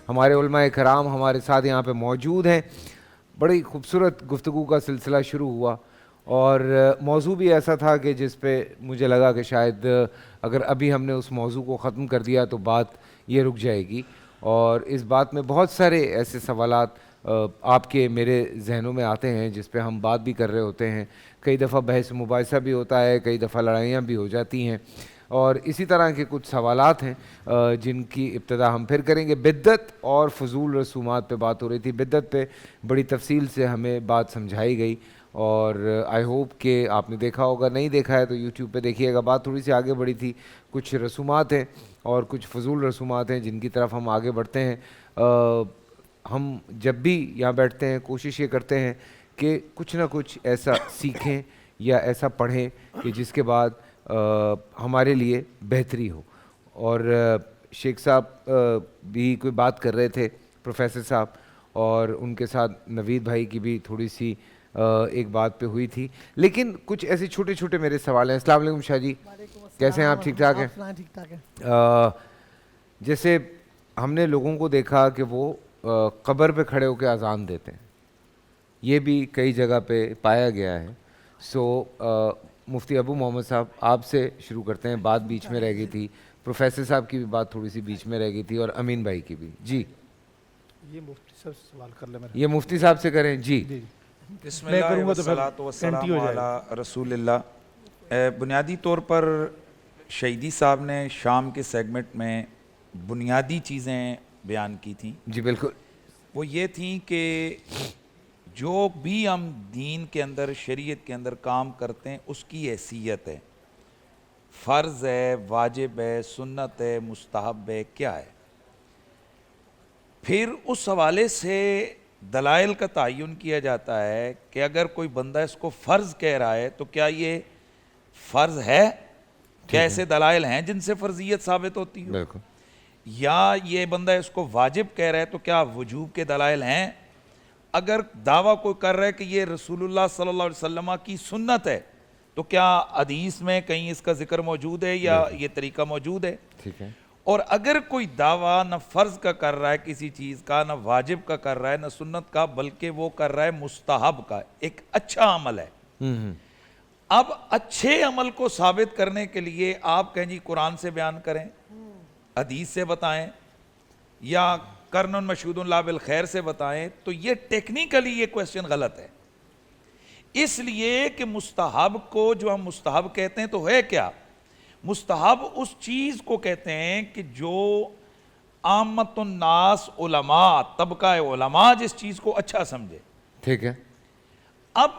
ہمارے علماء کرام ہمارے ساتھ یہاں پہ موجود ہیں. بڑی خوبصورت گفتگو کا سلسلہ شروع ہوا اور موضوع بھی ایسا تھا کہ جس پہ مجھے لگا کہ شاید اگر ابھی ہم نے اس موضوع کو ختم کر دیا تو بات یہ رک جائے گی. اور اس بات میں بہت سارے ایسے سوالات آپ کے میرے ذہنوں میں آتے ہیں جس پہ ہم بات بھی کر رہے ہوتے ہیں. کئی دفعہ بحث مباحثہ بھی ہوتا ہے, کئی دفعہ لڑائیاں بھی ہو جاتی ہیں, اور اسی طرح کے کچھ سوالات ہیں جن کی ابتدا ہم پھر کریں گے. بدعت اور فضول رسومات پہ بات ہو رہی تھی. بدعت پہ بڑی تفصیل سے ہمیں بات سمجھائی گئی اور آئی ہوپ کہ آپ نے دیکھا ہوگا, نہیں دیکھا ہے تو یوٹیوب پہ دیکھیے گا. بات تھوڑی سی آگے بڑھی تھی, کچھ رسومات ہیں اور کچھ فضول رسومات ہیں جن کی طرف ہم آگے بڑھتے ہیں. ہم جب بھی یہاں بیٹھتے ہیں کوشش یہ کرتے ہیں کہ کچھ نہ کچھ ایسا سیکھیں یا ایسا پڑھیں کہ جس کے بعد ہمارے لیے بہتری ہو. اور شیخ صاحب بھی کوئی بات کر رہے تھے, پروفیسر صاحب, اور ان کے ساتھ نوید بھائی کی بھی تھوڑی سی ایک بات پہ ہوئی تھی, لیکن کچھ ایسے چھوٹے چھوٹے میرے سوال ہیں. السلام علیکم شاہ جی, کیسے ہیں آپ؟ ٹھیک ٹھاک ہیں؟ جیسے ہم نے لوگوں کو دیکھا کہ وہ قبر پہ کھڑے ہو کے اذان دیتے ہیں, یہ بھی کئی جگہ پہ پایا گیا ہے. سو مفتی ابو محمد صاحب آپ سے شروع کرتے ہیں. بات بیچ میں رہ گئی تھی, پروفیسر صاحب کی بھی بات تھوڑی سی بیچ میں رہ گئی تھی, اور امین بھائی کی بھی. جی یہ مفتی صاحب سے سوال کر لیں. یہ مفتی صاحب سے کریں. جی بسم اللہ والصلاۃ والسلام علی رسول اللہ. بنیادی طور پر شہیدی صاحب نے شام کے سیگمنٹ میں بنیادی چیزیں بیان کی تھیں. جی بالکل. وہ یہ تھیں کہ جو بھی ہم دین کے اندر, شریعت کے اندر کام کرتے ہیں اس کی حیثیت ہے, فرض ہے, واجب ہے, سنت ہے, مستحب ہے, کیا ہے. پھر اس حوالے سے دلائل کا تعین کیا جاتا ہے کہ اگر کوئی بندہ اس کو فرض کہہ رہا ہے تو کیا یہ فرض ہے, کیا ایسے دلائل ہیں جن سے فرضیت ثابت ہوتی ہے, یا یہ بندہ اس کو واجب کہہ رہا ہے تو کیا وجوب کے دلائل ہیں. اگر دعویٰ کوئی کر رہا ہے کہ یہ رسول اللہ صلی اللہ علیہ وسلم کی سنت ہے تو کیا حدیث میں کہیں اس کا ذکر موجود ہے یا یہ طریقہ موجود ہے. ٹھیک ہے. اور اگر کوئی دعویٰ نہ فرض کا کر رہا ہے کسی چیز کا, نہ واجب کا کر رہا ہے, نہ سنت کا, بلکہ وہ کر رہا ہے مستحب کا, ایک اچھا عمل ہے. اب اچھے عمل کو ثابت کرنے کے لیے آپ کہیں جی قرآن سے بیان کریں, حدیث سے بتائیں, یا قرن مشہود لا بالخیر سے بتائیں, تو یہ ٹیکنیکلی یہ کویسچن غلط ہے. اس لیے کہ مستحب کو جو ہم مستحب کہتے ہیں تو ہے کیا, مستحب اس چیز کو کہتے ہیں کہ جو عامت الناس, علماء, طبقہ علماء جس چیز کو اچھا سمجھے. ٹھیک ہے. اب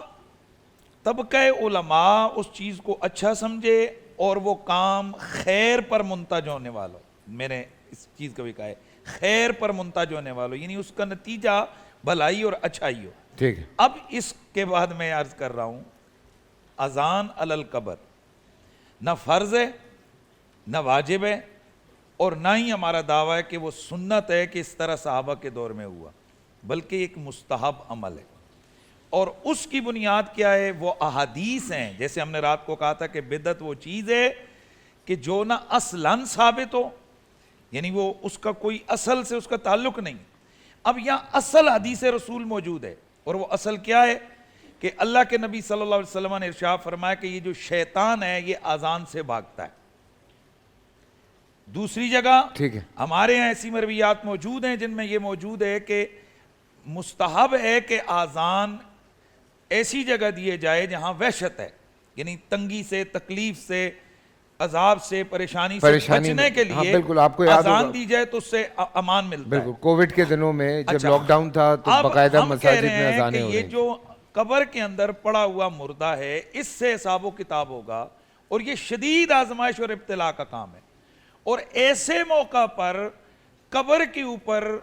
طبقہ علماء اس چیز کو اچھا سمجھے اور وہ کام خیر پر منتج ہونے والوں, میں نے اس چیز کو بھی کہا ہے خیر پر منتج ہونے والوں, یعنی اس کا نتیجہ بھلائی اور اچھائی ہو. ٹھیک ہے. اب اس کے بعد میں عرض کر رہا ہوں, اذان علی القبر نہ فرض ہے, نہ واجب ہے, اور نہ ہی ہمارا دعویٰ ہے کہ وہ سنت ہے کہ اس طرح صحابہ کے دور میں ہوا, بلکہ ایک مستحب عمل ہے. اور اس کی بنیاد کیا ہے, وہ احادیث ہیں. جیسے ہم نے رات کو کہا تھا کہ بدعت وہ چیز ہے کہ جو نہ اصلاً ثابت ہو, یعنی وہ اس کا کوئی اصل سے اس کا تعلق نہیں. اب یہاں اصل حدیث رسول موجود ہے, اور وہ اصل کیا ہے کہ اللہ کے نبی صلی اللہ علیہ وسلم نے ارشاد فرمایا کہ یہ جو شیطان ہے یہ اذان سے بھاگتا ہے. دوسری جگہ ہمارے یہاں ایسی مرویات موجود ہیں جن میں یہ موجود ہے کہ مستحب ہے کہ اذان ایسی جگہ دیے جائے جہاں وحشت ہے, یعنی تنگی سے, تکلیف سے, عذاب سے, پریشانی سے بچنے کے لیے اذان دی جائے تو اس سے امان ملتا ہے. بالکل. کووڈ کے دنوں میں جب لاک ڈاؤن تھا تو باقاعدہ مساجد میں اذانیں ہو رہی ہیں. یہ جو قبر کے اندر پڑا ہوا مردہ ہے اس سے حساب و کتاب ہوگا, اور یہ شدید آزمائش اور ابتلا کا کام ہے. اور ایسے موقع پر قبر کے اوپر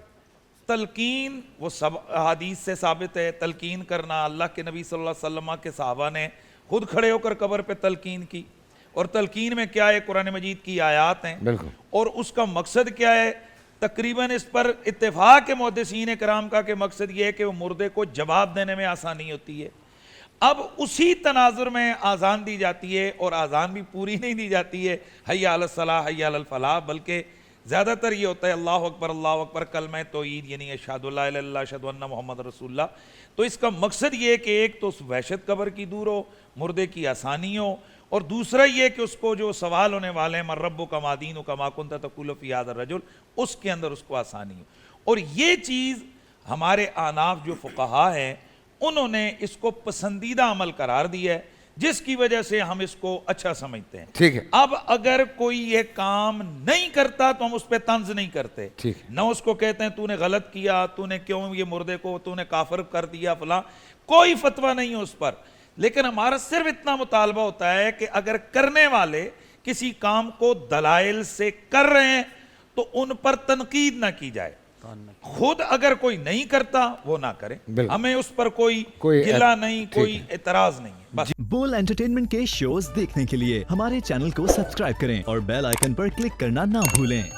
تلقین, وہ سب حدیث سے ثابت ہے, تلقین کرنا. اللہ کے نبی صلی اللہ علیہ وسلم کے صحابہ نے خود کھڑے ہو کر قبر پہ تلقین کی, اور تلقین میں کیا ہے, قرآن مجید کی آیات ہیں, اور اس کا مقصد کیا ہے. تقریباً اس پر اتفاق محدثین کرام کا کہ مقصد یہ ہے کہ وہ مردے کو جواب دینے میں آسانی ہوتی ہے. اب اسی تناظر میں آذان دی جاتی ہے, اور آذان بھی پوری نہیں دی جاتی ہے حی علی الصلاح حی علی الفلاح, بلکہ زیادہ تر یہ ہوتا ہے اللہ اکبر کلمہ توحید یعنی اشہد لا الہ الا اللہ اشہد ان محمد رسول اللہ. تو اس کا مقصد یہ ہے کہ ایک تو اس وحشت قبر کی دور ہو, مردے کی آسانی ہو, اور دوسرا یہ کہ اس کو جو سوال ہونے والے ہیں من ربک ما دینک ما کنت تقول فی ھذا الرجل, اس کے اندر اس کو آسانی ہو. اور یہ چیز ہمارے احناف جو فقہا ہیں انہوں نے اس کو پسندیدہ عمل قرار دیا ہے, جس کی وجہ سے ہم اس کو اچھا سمجھتے ہیں. ٹھیک ہے, اب اگر کوئی یہ کام نہیں کرتا تو ہم اس پہ طنز نہیں کرتے, ٹھیک ہے, نہ اس کو کہتے ہیں تو نے غلط کیا, تو نے کیوں یہ مردے کو تو نے کافر کر دیا فلاں, کوئی فتویٰ نہیں ہے اس پر. لیکن ہمارا صرف اتنا مطالبہ ہوتا ہے کہ اگر کرنے والے کسی کام کو دلائل سے کر رہے ہیں تو ان پر تنقید نہ کی جائے, خود اگر کوئی نہیں کرتا وہ نہ کرے, ہمیں اس پر کوئی گلہ نہیں, کوئی اعتراض نہیں ہے. بس بول انٹرٹینمنٹ کے شوز دیکھنے کے لیے ہمارے چینل کو سبسکرائب کریں اور بیل آئیکن پر کلک کرنا نہ بھولیں.